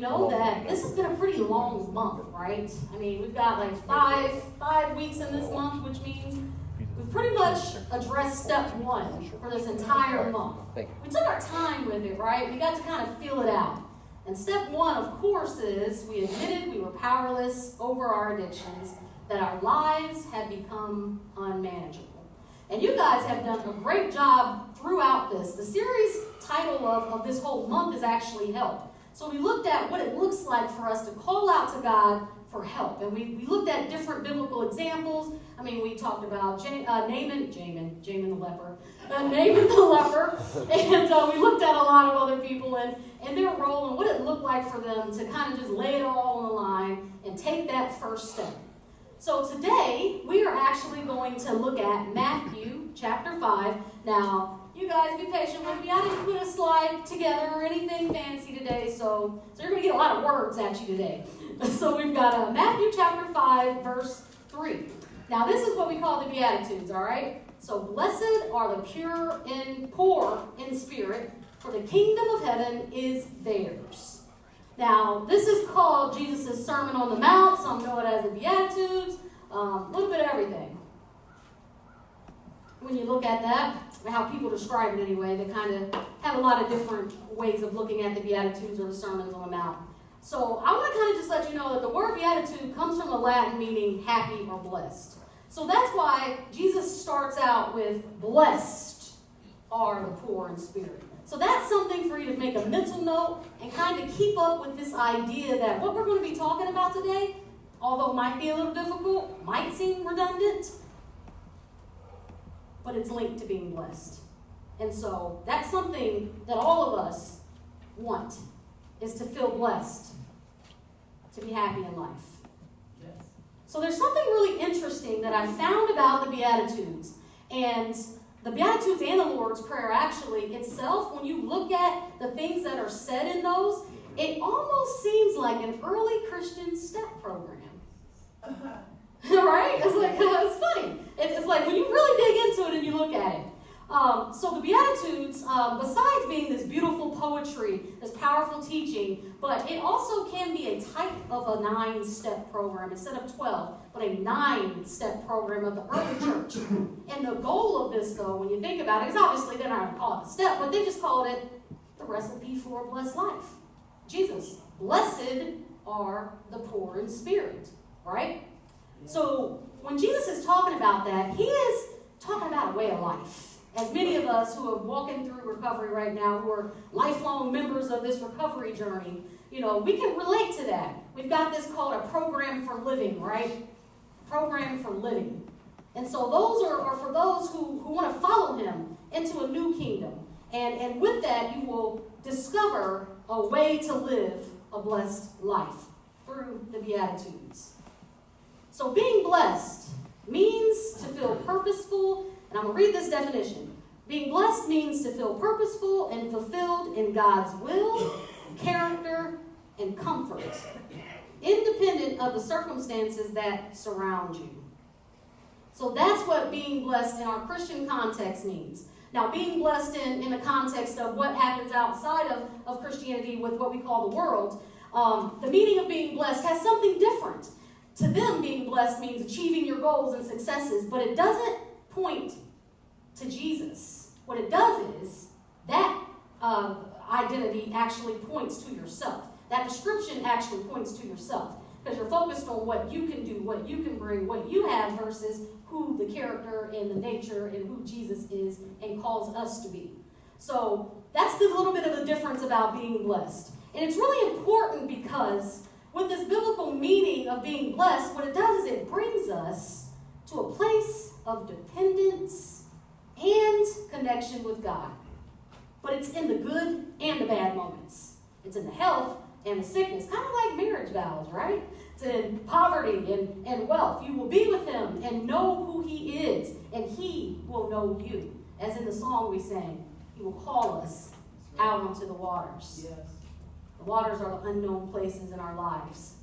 know that this has been a pretty long month, right? I mean, we've got like five weeks in this month, which means we've pretty much addressed step one for this entire month. We took our time with it, right? We got to kind of feel it out. And step one, of course, is we admitted we were powerless over our addictions, that our lives had become unmanageable. And you guys have done a great job throughout this. The series title of this whole month is actually Help. So we looked at what it looks like for us to call out to God for help. And we looked at different biblical examples. I mean, we talked about Naaman the leper. Naaman the leper. And we looked at a lot of other people and their role and what it looked like for them to kind of just lay it all on the line and take that first step. So today, we are actually going to look at Matthew chapter 5. Now, you guys be patient with me. I didn't put a slide together or anything fancy today, so you're going to get a lot of words at you today. So we've got Matthew chapter 5, verse 3. Now, this is what we call the Beatitudes, all right? So, blessed are the poor in spirit, for the kingdom of heaven is theirs. Now, this is called Jesus' Sermon on the Mount. Some know it as the Beatitudes. A little bit of everything. When you look at that, how people describe it anyway, they kind of have a lot of different ways of looking at the Beatitudes or the Sermons on the Mount. So I want to kind of just let you know that the word Beatitude comes from the Latin meaning happy or blessed. So that's why Jesus starts out with blessed are the poor in spirit. So that's something for you to make a mental note and kind of keep up with this idea that what we're going to be talking about today, although it might be a little difficult, might seem redundant, but it's linked to being blessed. And so that's something that all of us want, is to feel blessed, to be happy in life. Yes. So there's something really interesting that I found about the Beatitudes. And the Beatitudes and the Lord's Prayer actually itself, when you look at the things that are said in those, it almost seems like an early Christian step program. Right? It's like, it's funny. It's like when you really dig into it and you look at it. So the Beatitudes, besides being this beautiful poetry, this powerful teaching, but it also can be a type of a 9-step program instead of 12, but a 9-step program of the early church. And the goal of this, though, when you think about it, is obviously they're not going to call it a step, but they just called it the recipe for a blessed life. Jesus, blessed are the poor in spirit, right? So when Jesus is talking about that, he is talking about a way of life. As many of us who are walking through recovery right now, who are lifelong members of this recovery journey, we can relate to that. We've got this called a program for living, right? Program for living. And so those are for those who want to follow him into a new kingdom. And with that, you will discover a way to live a blessed life through the Beatitudes. So being blessed means to feel purposeful. And I'm going to read this definition. Being blessed means to feel purposeful and fulfilled in God's will, character, and comfort, independent of the circumstances that surround you. So that's what being blessed in our Christian context means. Now, being blessed in the context of what happens outside of Christianity with what we call the world, the meaning of being blessed has something different. To them, being blessed means achieving your goals and successes, but it doesn't point to Jesus. What it does is that identity actually points to yourself. That description actually points to yourself because you're focused on what you can do, what you can bring, what you have versus who the character and the nature and who Jesus is and calls us to be. So that's the little bit of the difference about being blessed. And it's really important because with this biblical meaning of being blessed, what it does is it brings us to a place of dependence and connection with God. But it's in the good and the bad moments. It's in the health and the sickness, kind of like marriage vows, right? It's in poverty and wealth. You will be with him and know who he is, and he will know you. As in the song we sang, he will call us out onto the waters. Yes. The waters are the unknown places in our lives.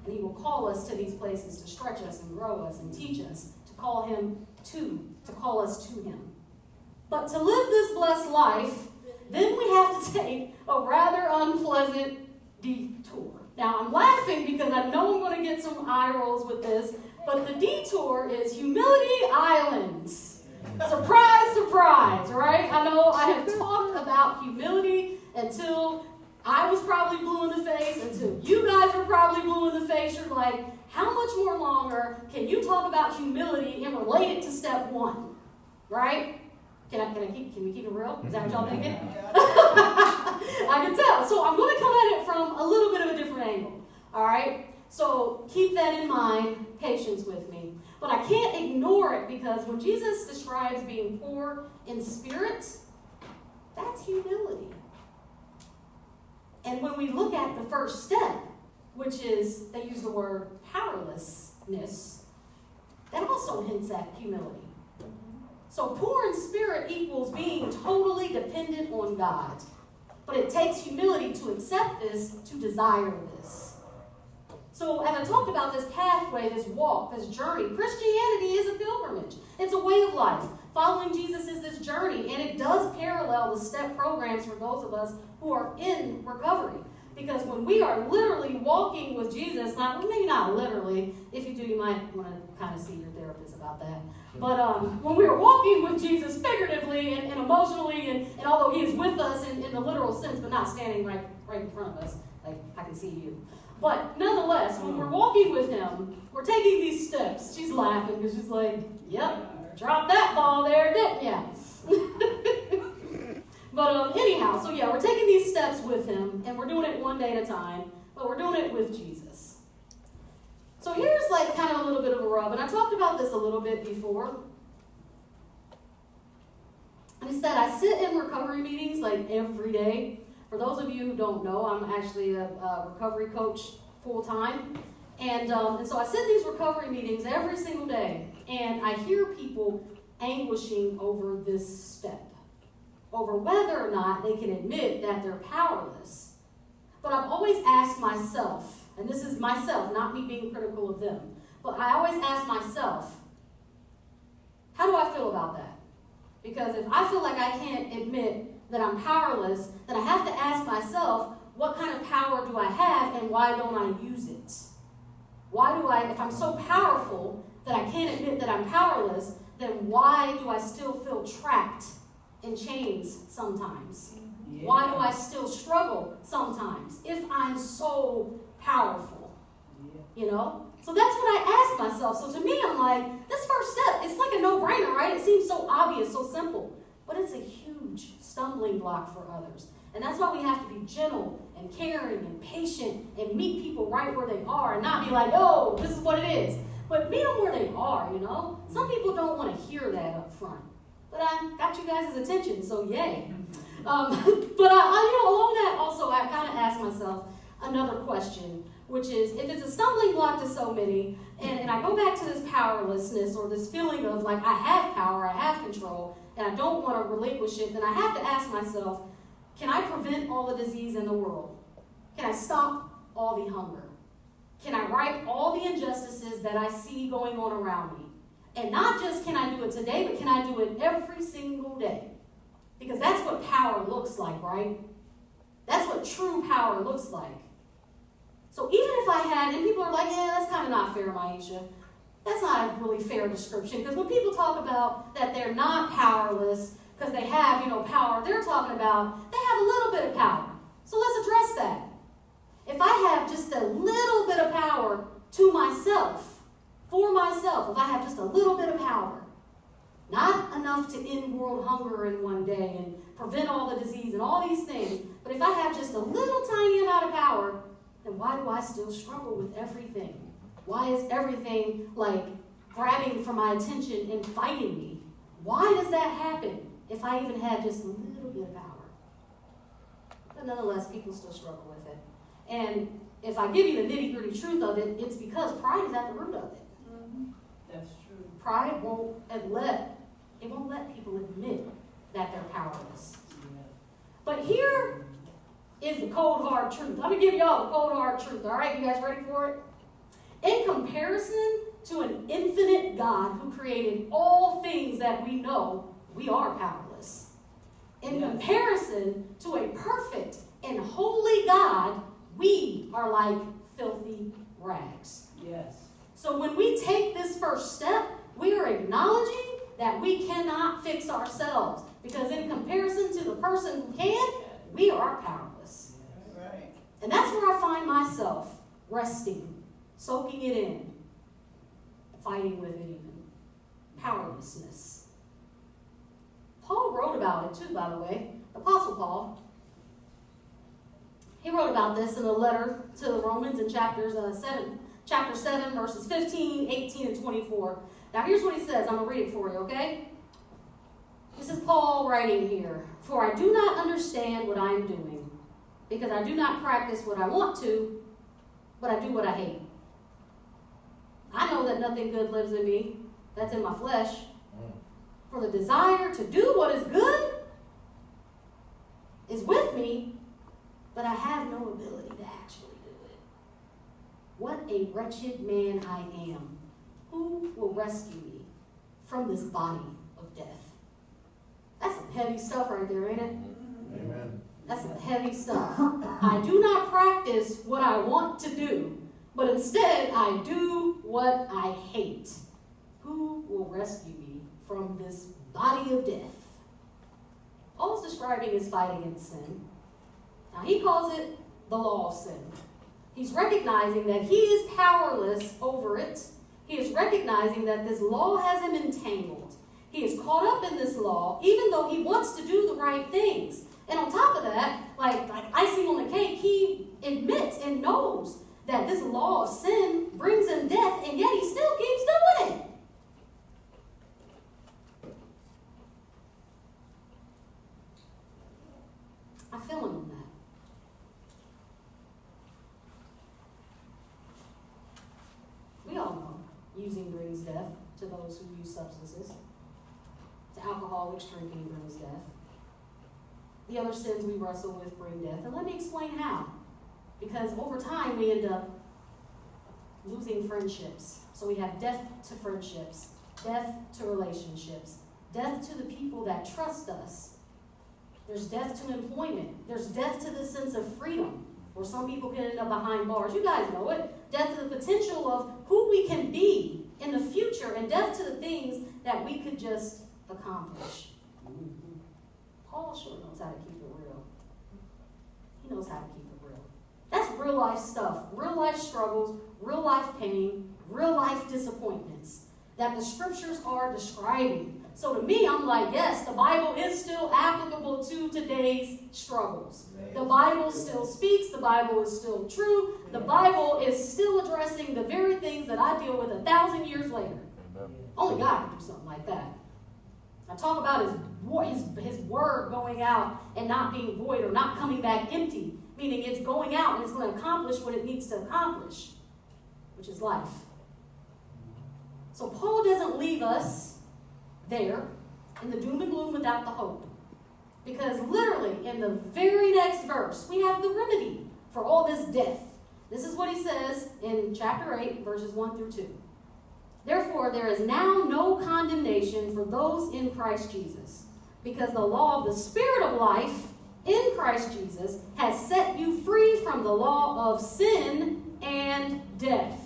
And he will call us to these places to stretch us and grow us and teach us, to call us to him. But to live this blessed life, then we have to take a rather unpleasant detour. Now, I'm laughing because I know I'm going to get some eye rolls with this, but the detour is Humility Island. Surprise, surprise, right? I know I have talked about humility until I was probably blue in the face, until you guys were probably blue in the face. You're like, how much more longer can you talk about humility and relate it to step one? Right? Can we keep it real? Is that what y'all thinking? I can tell. So I'm going to come at it from a little bit of a different angle. All right? So keep that in mind. Patience with me. But I can't ignore it because when Jesus describes being poor in spirit, that's humility. And when we look at the first step, which is, they use the word powerlessness, that also hints at humility. So poor in spirit equals being totally dependent on God. But it takes humility to accept this, to desire this. So as I talked about this pathway, this walk, this journey, Christianity is a pilgrimage. It's a way of life. Following Jesus is this journey, and it does parallel the step programs for those of us who are in recovery. Because when we are literally walking with Jesus, maybe not literally, if you do, you might want to kind of see your therapist about that. But when we are walking with Jesus figuratively and emotionally, and although he is with us in the literal sense, but not standing right in front of us, like I can see you. But nonetheless, when we're walking with him, we're taking these steps. She's laughing because she's like, yep, drop that ball there, didn't ya? But anyhow, so yeah, we're taking these steps with him, and we're doing it one day at a time, but we're doing it with Jesus. So here's like kind of a little bit of a rub, and I talked about this a little bit before. And he said, I sit in recovery meetings like every day. For those of you who don't know, I'm actually a recovery coach full-time. And so I sit in these recovery meetings every single day, and I hear people anguishing over this step, over whether or not they can admit that they're powerless. But I've always asked myself, and this is myself, not me being critical of them, but I always ask myself, how do I feel about that? Because if I feel like I can't admit that I'm powerless, then I have to ask myself, what kind of power do I have and why don't I use it? If I'm so powerful that I can't admit that I'm powerless, then why do I still feel trapped in chains sometimes? Yeah. Why do I still struggle sometimes if I'm so powerful? Yeah. You know? So that's what I ask myself. So to me, I'm like, this first step, it's like a no-brainer, right? It seems so obvious, so simple. But it's a huge stumbling block for others. And that's why we have to be gentle and caring and patient and meet people right where they are and not be like, oh, this is what it is. But meet them where they are, you know? Some people don't want to hear that up front. But I got you guys' attention, so yay. But along that also, I kind of asked myself another question, which is, if it's a stumbling block to so many, and I go back to this powerlessness or this feeling of like I have power, I have control, and I don't want to relinquish it, then I have to ask myself, can I prevent all the disease in the world? Can I stop all the hunger? Can I right all the injustices that I see going on around me? And not just can I do it today, but can I do it every single day? Because that's what power looks like, right? That's what true power looks like. So even if I had, and people are like, yeah, that's kind of not fair, Maisha. That's not a really fair description. Because when people talk about that they're not powerless because they have, power, they're talking about they have a little bit of power. So let's address that. If I have just a little bit of power to myself, for myself, if I have just a little bit of power, not enough to end world hunger in one day and prevent all the disease and all these things, but if I have just a little tiny amount of power, then why do I still struggle with everything? Why is everything like grabbing for my attention and fighting me? Why does that happen if I even had just a little bit of power? But nonetheless, people still struggle with it. And if I give you the nitty-gritty truth of it, it's because pride is at the root of it. Mm-hmm. That's true. Pride won't let people admit that they're powerless. Yeah. But here is the cold, hard truth. Let me give y'all the cold, hard truth. All right, you guys ready for it? In comparison to an infinite God who created all things that we know, we are powerless. In comparison to a perfect and holy God, we are like filthy rags. Yes. So when we take this first step, we are acknowledging that we cannot fix ourselves. Because in comparison to the person who can, we are powerless. Right. And that's where I find myself resting, soaking it in, fighting with it even. Powerlessness. Paul wrote about it too, by the way. Apostle Paul. He wrote about this in a letter to the Romans in chapter 7, verses 15, 18, and 24. Now here's what he says. I'm going to read it for you, okay? This is Paul writing here. For I do not understand what I am doing, because I do not practice what I want to, but I do what I hate. I know that nothing good lives in me. That's in my flesh. For the desire to do what is good is with me, but I have no ability to actually do it. What a wretched man I am. Who will rescue me from this body of death? That's some heavy stuff right there, ain't it? Amen. That's some heavy stuff. I do not practice what I want to do, but instead I do what I hate. Who will rescue me from this body of death? Paul's describing his fight against sin. Now he calls it the law of sin. He's recognizing that he is powerless over it. He is recognizing that this law has him entangled. He is caught up in this law, even though he wants to do the right things. And on top of that, like icing on the cake, he admits and knows that this law of sin brings him death, and yet he still keeps doing it. I feel him on that. We all know using brings death to those who use substances. To alcoholics, drinking brings death. The other sins we wrestle with bring death. And let me explain how. Because over time we end up losing friendships. So we have death to friendships, death to relationships, death to the people that trust us. There's death to employment. There's death to the sense of freedom, where some people can end up behind bars. You guys know it. Death to the potential of who we can be in the future, and death to the things that we could just accomplish. Paul sure knows how to keep it real. He knows how to keep it real. That's real life stuff. Real life struggles, real life pain, real life disappointments that the scriptures are describing. So to me, I'm like, yes, the Bible is still applicable to today's struggles. The Bible still speaks. The Bible is still true. The Bible is still addressing the very things that I deal with 1,000 years later. Only God can do something like that. I talk about his word going out and not being void or not coming back empty, meaning it's going out and it's going to accomplish what it needs to accomplish, which is life. So Paul doesn't leave us there in the doom and gloom without the hope. Because literally in the very next verse, we have the remedy for all this death. This is what he says in chapter 8, verses 1 through 2. Therefore, there is now no condemnation for those in Christ Jesus, because the law of the Spirit of life in Christ Jesus has set you free from the law of sin and death.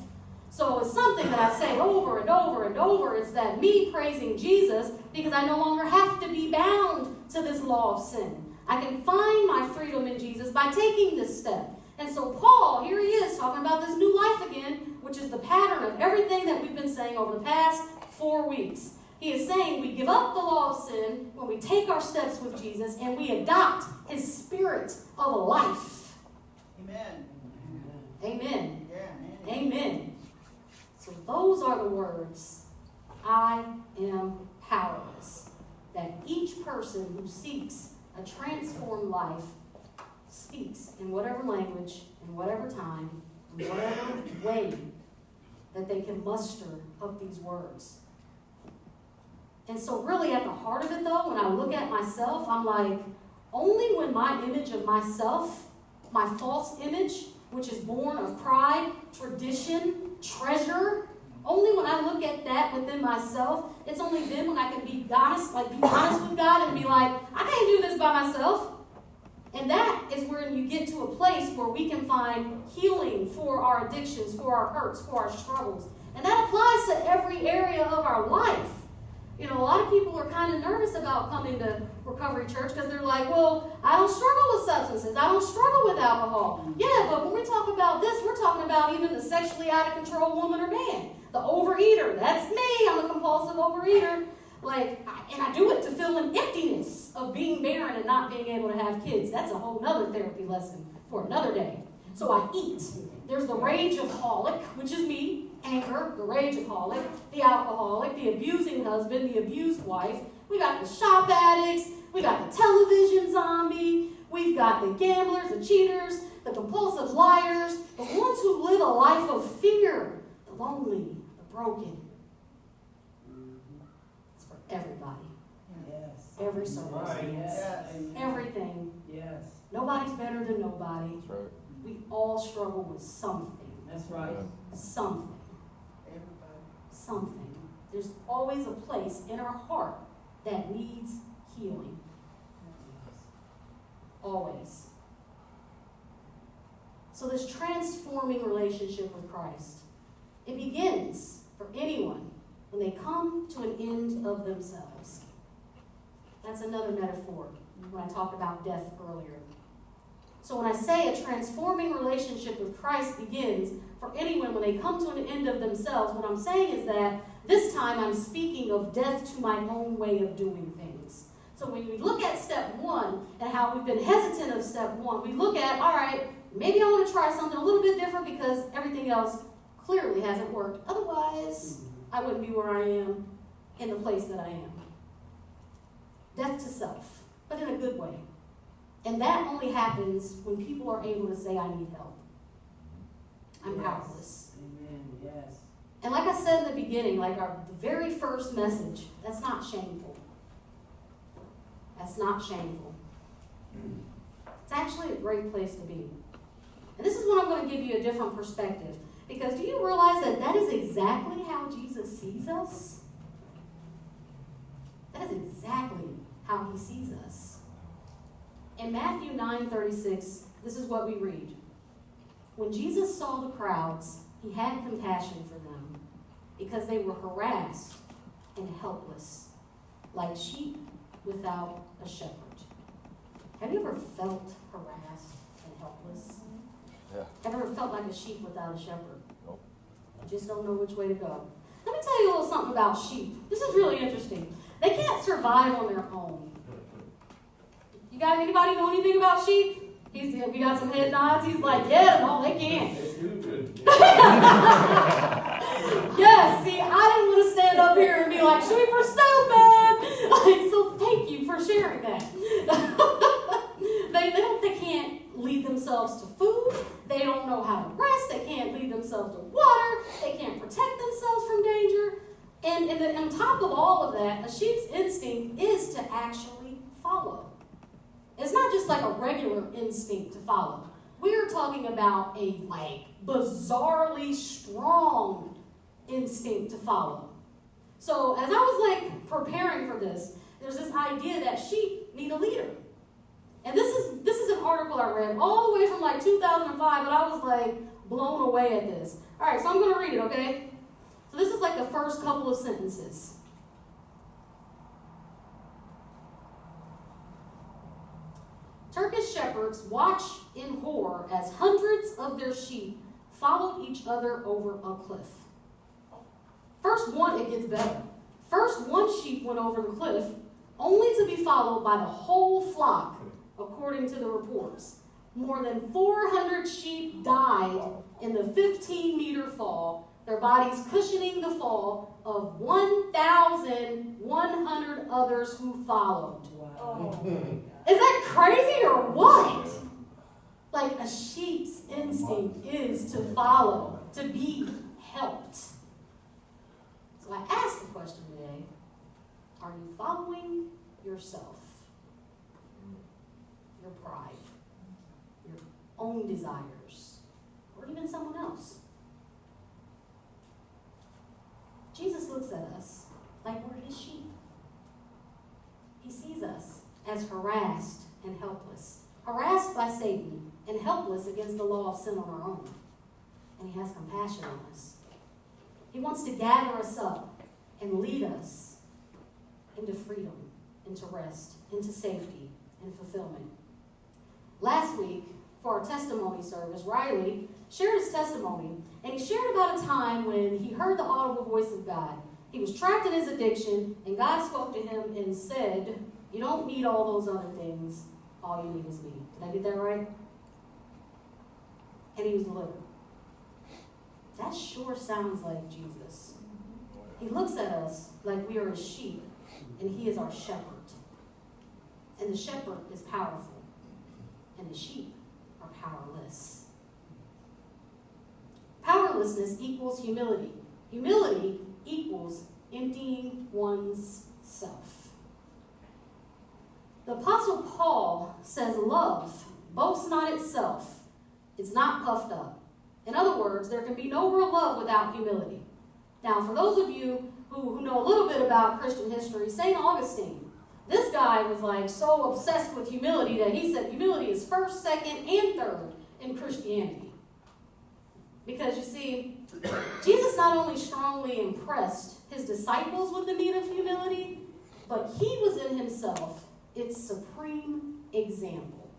So it's something that I say over and over and over. It's that me praising Jesus because I no longer have to be bound to this law of sin. I can find my freedom in Jesus by taking this step. And so Paul, here he is talking about this new life again, which is the pattern of everything that we've been saying over the past 4 weeks. He is saying we give up the law of sin when we take our steps with Jesus and we adopt his spirit of a life. Amen. Amen. Yeah, Amen. So those are the words, I am powerless, that each person who seeks a transformed life speaks in whatever language, in whatever time, in whatever way that they can muster up these words. And so really at the heart of it though, when I look at myself, I'm like, only when my image of myself, my false image, which is born of pride, tradition, treasure, only when I look at that within myself, it's only then when I can be honest with God and be like, I can't do this by myself. And that is when you get to a place where we can find healing for our addictions, for our hurts, for our struggles. And that applies to every area of our life. You know, a lot of people are kind of nervous about coming to Recovery Church because they're like, well, I don't struggle with substances. I don't struggle with alcohol. Yeah, but when we talk about this, we're talking about even the sexually out of control woman or man. The overeater. That's me. I'm a compulsive overeater. And I do it to fill an emptiness of being barren and not being able to have kids. That's a whole nother therapy lesson for another day. So I eat. There's the rage-aholic, which is me. Anger, the rage-aholic, the alcoholic, the abusing husband, the abused wife. We got the shop addicts. We got the television zombie. We've got the gamblers, the cheaters, the compulsive liars, the ones who live a life of fear, the lonely, the broken. It's for everybody. Yes. Every circumstance. Yes. Everything. Yes. Nobody's better than nobody. That's right. We all struggle with something. That's right. Something. Something. There's always a place in our heart that needs healing. Always. So this transforming relationship with Christ, it begins for anyone when they come to an end of themselves. That's another metaphor when I talked about death earlier. So when I say a transforming relationship with Christ begins for anyone when they come to an end of themselves, what I'm saying is that this time I'm speaking of death to my own way of doing things. So when we look at step one and how we've been hesitant of step one, we look at, all right, maybe I want to try something a little bit different because everything else clearly hasn't worked. Otherwise, I wouldn't be where I am in the place that I am. Death to self, but in a good way. And that only happens when people are able to say, I need help. I'm powerless. Amen. Yes. And like I said in the beginning, the very first message, that's not shameful. That's not shameful. It's actually a great place to be. And this is when I'm going to give you a different perspective. Because do you realize that that is exactly how Jesus sees us? That is exactly how he sees us. In Matthew 9:36, this is what we read. When Jesus saw the crowds, he had compassion for them because they were harassed and helpless, like sheep without a shepherd. Have you ever felt harassed and helpless? Yeah. Have you ever felt like a sheep without a shepherd? Nope. You just don't know which way to go. Let me tell you a little something about sheep. This is really interesting. They can't survive on their own. You got anybody know anything about sheep? We got some head nods. He's like, yeah, no, they can't. Yes, see, I didn't want to stand up here and be like, sheep are stupid. So thank you for sharing that. They can't lead themselves to food. They don't know how to rest. They can't lead themselves to water. They can't protect themselves from danger. And on top of all of that, a sheep's instinct is to actually follow. It's not just like a regular instinct to follow. We're talking about a bizarrely strong instinct to follow. So as I was preparing for this, there's this idea that sheep need a leader. And this is an article I read all the way from 2005, but I was blown away at this. All right, so I'm going to read it, okay? So this is the first couple of sentences. Turkish shepherds watch in horror as hundreds of their sheep followed each other over a cliff. It gets better. First, one sheep went over the cliff, only to be followed by the whole flock, according to the reports. More than 400 sheep died in the 15-meter fall, their bodies cushioning the fall of 1,100 others who followed. Wow. Is that crazy or what? A sheep's instinct is to follow, to be helped. So I asked the question today, are you following yourself? Your pride, your own desires, or even someone else? Jesus looks at us like we're his sheep. He sees us as harassed and helpless. harassed by Satan, and helpless against the law of sin on our own. And he has compassion on us. He wants to gather us up and lead us into freedom, into rest, into safety and fulfillment. Last week, for our testimony service, Riley shared his testimony, and he shared about a time when he heard the audible voice of God. He was trapped in his addiction, and God spoke to him and said, "You don't need all those other things. All you need is me." Did I get that right? And he was delivered. That sure sounds like Jesus. He looks at us like we are his sheep, and he is our shepherd. And the shepherd is powerful, and the sheep are powerless. Powerlessness equals humility. Humility equals emptying one's self. The Apostle Paul says love boasts not itself. It's not puffed up. In other words, there can be no real love without humility. Now, for those of you who know a little bit about Christian history, St. Augustine, this guy was like so obsessed with humility that he said humility is first, second, and third in Christianity. Because you see, Jesus not only strongly impressed his disciples with the need of humility, but he was in himself its supreme example.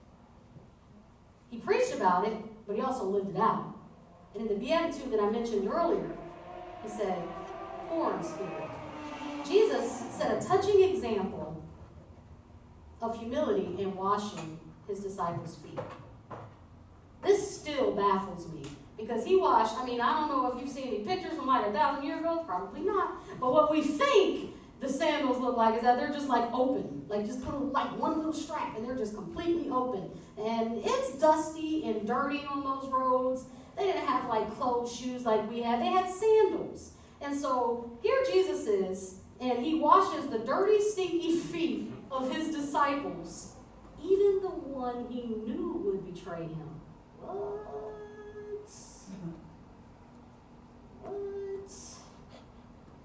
He preached about it, but he also lived it out. And in the beatitude that I mentioned earlier, he said, "Poor in spirit." Jesus set a touching example of humility in washing his disciples' feet. This still baffles me because he washed, I don't know if you've seen any pictures from like 1,000 years ago, probably not. But what we think the sandals look like is that they're just like open, like just put like one little strap and they're just completely open. And it's dusty and dirty on those roads. They didn't have like closed shoes like we have. They had sandals. And so here Jesus is, and he washes the dirty, stinky feet of his disciples, even the one he knew would betray him. What?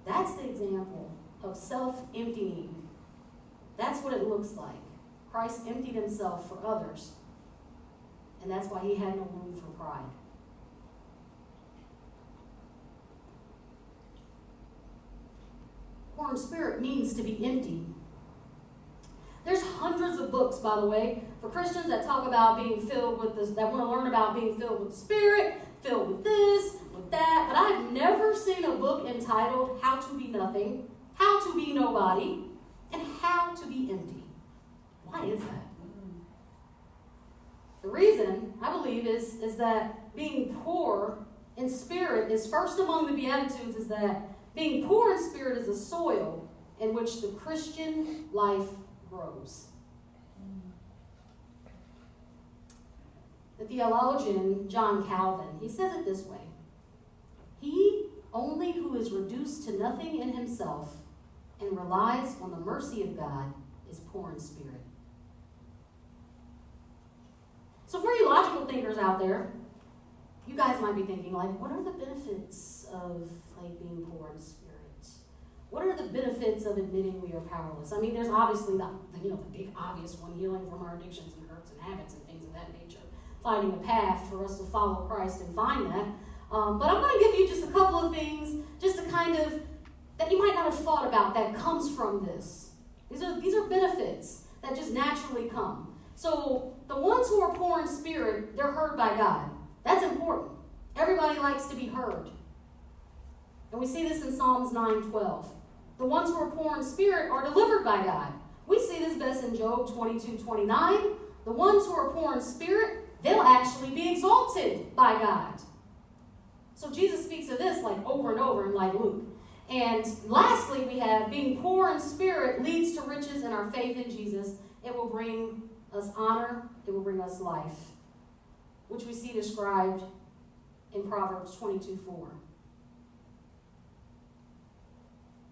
That's the example of self-emptying. That's what it looks like. Christ emptied himself for others. And that's why he had no room for pride. Poor in spirit means to be empty. There's hundreds of books, by the way, for Christians that talk about being filled with this, that want to learn about being filled with the Spirit, filled with this, with that. But I've never seen a book entitled How to Be Nothing, How to Be Nobody, and How to Be Empty. Why is that? The reason, I believe, is that being poor in spirit is first among the Beatitudes, is that being poor in spirit is a soil in which the Christian life grows. The theologian John Calvin, he says it this way: "He only who is reduced to nothing in himself and relies on the mercy of God is poor in spirit." So for you logical thinkers out there, you guys might be thinking, like, what are the benefits of being poor in spirit? What are the benefits of admitting we are powerless? There's obviously the big obvious one, healing from our addictions and hurts and habits and things of that nature. Finding a path for us to follow Christ and find that. But I'm going to give you just a couple of things, just to kind of, that you might not have thought about that comes from this. These are benefits that just naturally come. So the ones who are poor in spirit, they're heard by God. That's important. Everybody likes to be heard. And we see this in Psalms 9:12. The ones who are poor in spirit are delivered by God. We see this best in Job 22:29. The ones who are poor in spirit, they'll actually be exalted by God. So Jesus speaks of this over and over in Luke. And lastly, we have being poor in spirit leads to riches in our faith in Jesus. It will bring us honor. It will bring us life, which we see described in Proverbs 22:4.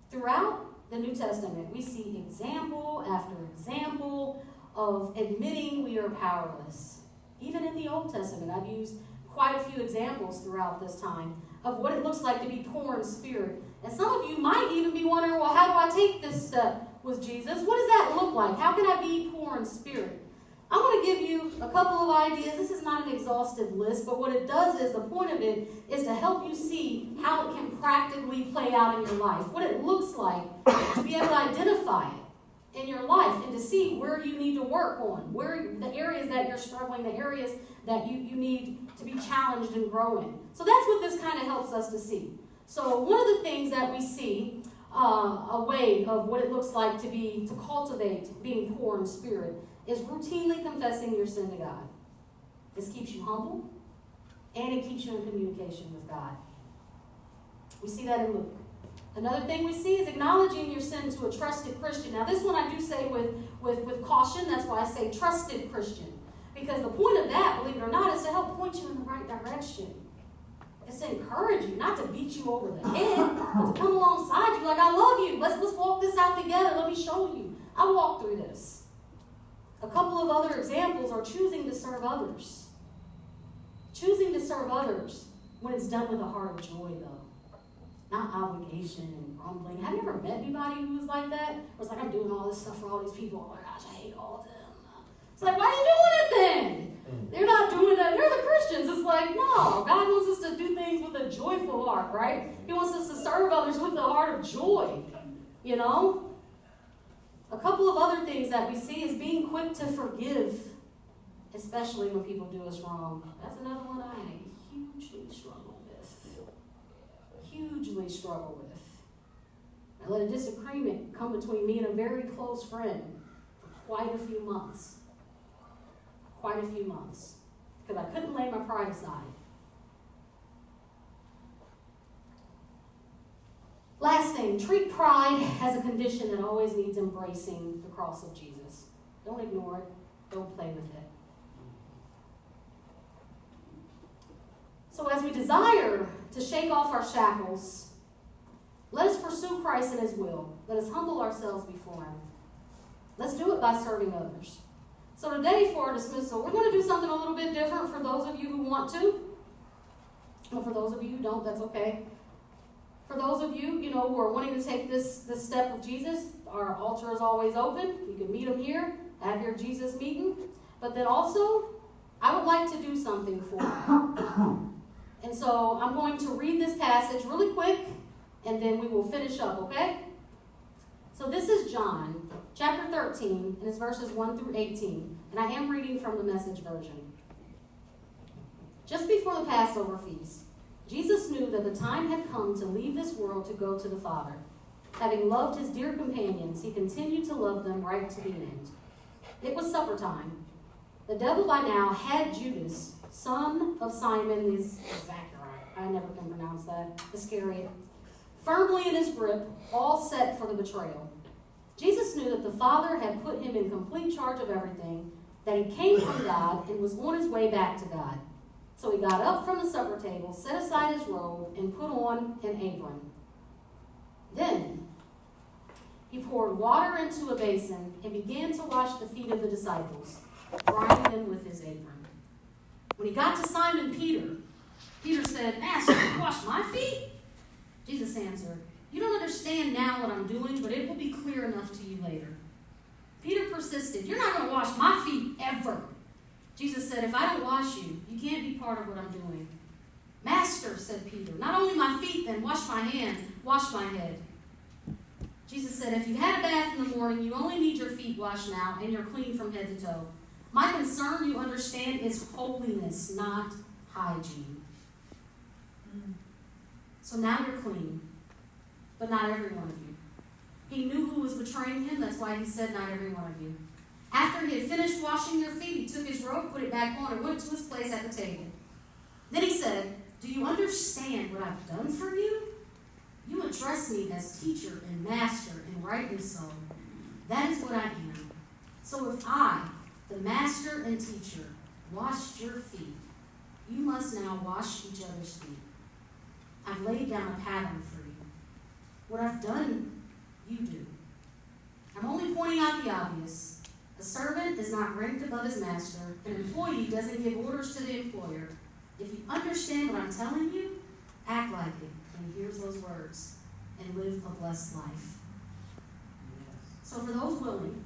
Throughout the New Testament, we see example after example of admitting we are powerless. Even in the Old Testament, I've used quite a few examples throughout this time of what it looks like to be poor in spirit. And some of you might even be wondering, well, how do I take this step with Jesus? What does that look like? How can I be poor in spirit? I'm going to give you a couple of ideas. This is not an exhaustive list, but what it does is, the point of it is to help you see how it can practically play out in your life, what it looks like to be able to identify it in your life and to see where you need to work on, where the areas that you're struggling, the areas that you need to be challenged and grow in. So that's what this kind of helps us to see. So one of the things that we see, a way of what it looks like to cultivate being poor in spirit, is routinely confessing your sin to God. This keeps you humble, and it keeps you in communication with God. We see that in Luke. Another thing we see is acknowledging your sin to a trusted Christian. Now, this one I do say with caution. That's why I say trusted Christian. Because the point of that, believe it or not, is to help point you in the right direction. It's to encourage you, not to beat you over the head, but to come alongside you like, I love you. Let's walk this out together. Let me show you. I'll walk through this. A couple of other examples are choosing to serve others. Choosing to serve others when it's done with a heart of joy, though. Not obligation and grumbling. Have you ever met anybody who was like that? Where it's like, I'm doing all this stuff for all these people. Oh my gosh, I hate all of them. It's like, why are you doing it then? They're not doing that. They're the Christians. It's like, no. God wants us to do things with a joyful heart, right? He wants us to serve others with a heart of joy, you know? A couple of other things that we see is being quick to forgive, especially when people do us wrong. That's another one I hugely struggle with. Hugely struggle with. I let a disagreement come between me and a very close friend for quite a few months. Quite a few months. Because I couldn't lay my pride aside. Last thing, treat pride as a condition that always needs embracing the cross of Jesus. Don't ignore it. Don't play with it. So as we desire to shake off our shackles, let us pursue Christ and His will. Let us humble ourselves before Him. Let's do it by serving others. So today for our dismissal, we're going to do something a little bit different for those of you who want to. And for those of you who don't, that's okay. For those of you, who are wanting to take this step with Jesus, our altar is always open. You can meet Him here, have your Jesus meeting. But then also, I would like to do something for you. And so I'm going to read this passage really quick, and then we will finish up, okay? So this is John, chapter 13, and it's verses 1 through 18. And I am reading from the Message version. Just before the Passover feast, Jesus knew that the time had come to leave this world to go to the Father. Having loved His dear companions, He continued to love them right to the end. It was supper time. The devil by now had Judas, son of Simon the Zachariah, I never can pronounce that, Iscariot, firmly in his grip, all set for the betrayal. Jesus knew that the Father had put Him in complete charge of everything, that He came from God and was on His way back to God. So He got up from the supper table, set aside His robe, and put on an apron. Then He poured water into a basin and began to wash the feet of the disciples, drying them with His apron. When He got to Simon Peter, Peter said, Master, you wash my feet? Jesus answered, You don't understand now what I'm doing, but it will be clear enough to you later. Peter persisted, You're not going to wash my feet ever. Jesus said, If I don't wash you, you can't be part of what I'm doing. Master, said Peter, not only my feet, then wash my hands, wash my head. Jesus said, If you had a bath in the morning, you only need your feet washed now, and you're clean from head to toe. My concern, you understand, is holiness, not hygiene. So now you're clean, but not every one of you. He knew who was betraying Him, that's why He said, Not every one of you. After He had finished washing their feet, He took His robe, put it back on, and went to His place at the table. Then He said, Do you understand what I've done for you? You address me as teacher and master, and rightly so. That is what I am. So if I, the master and teacher, washed your feet, you must now wash each other's feet. I've laid down a pattern for you. What I've done, you do. I'm only pointing out the obvious. A servant is not ranked above his master. An employee doesn't give orders to the employer. If you understand what I'm telling you, act like it, and here's those words, and live a blessed life. So for those willing,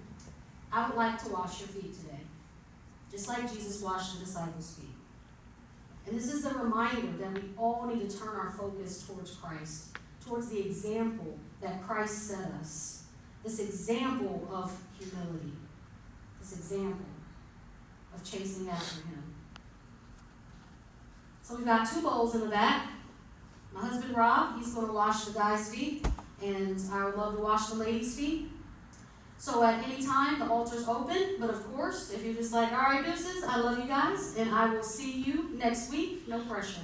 I would like to wash your feet today. just like Jesus washed the disciples' feet. And this is a reminder that we all need to turn our focus towards Christ, towards the example that Christ set us. This example of humility, this example of chasing after Him. So we've got 2 bowls in the back. My husband Rob, he's going to wash the guys' feet, and I would love to wash the ladies' feet. So at any time, the altar's open, but of course, if you're just like, all right, deuces, I love you guys, and I will see you next week, no pressure.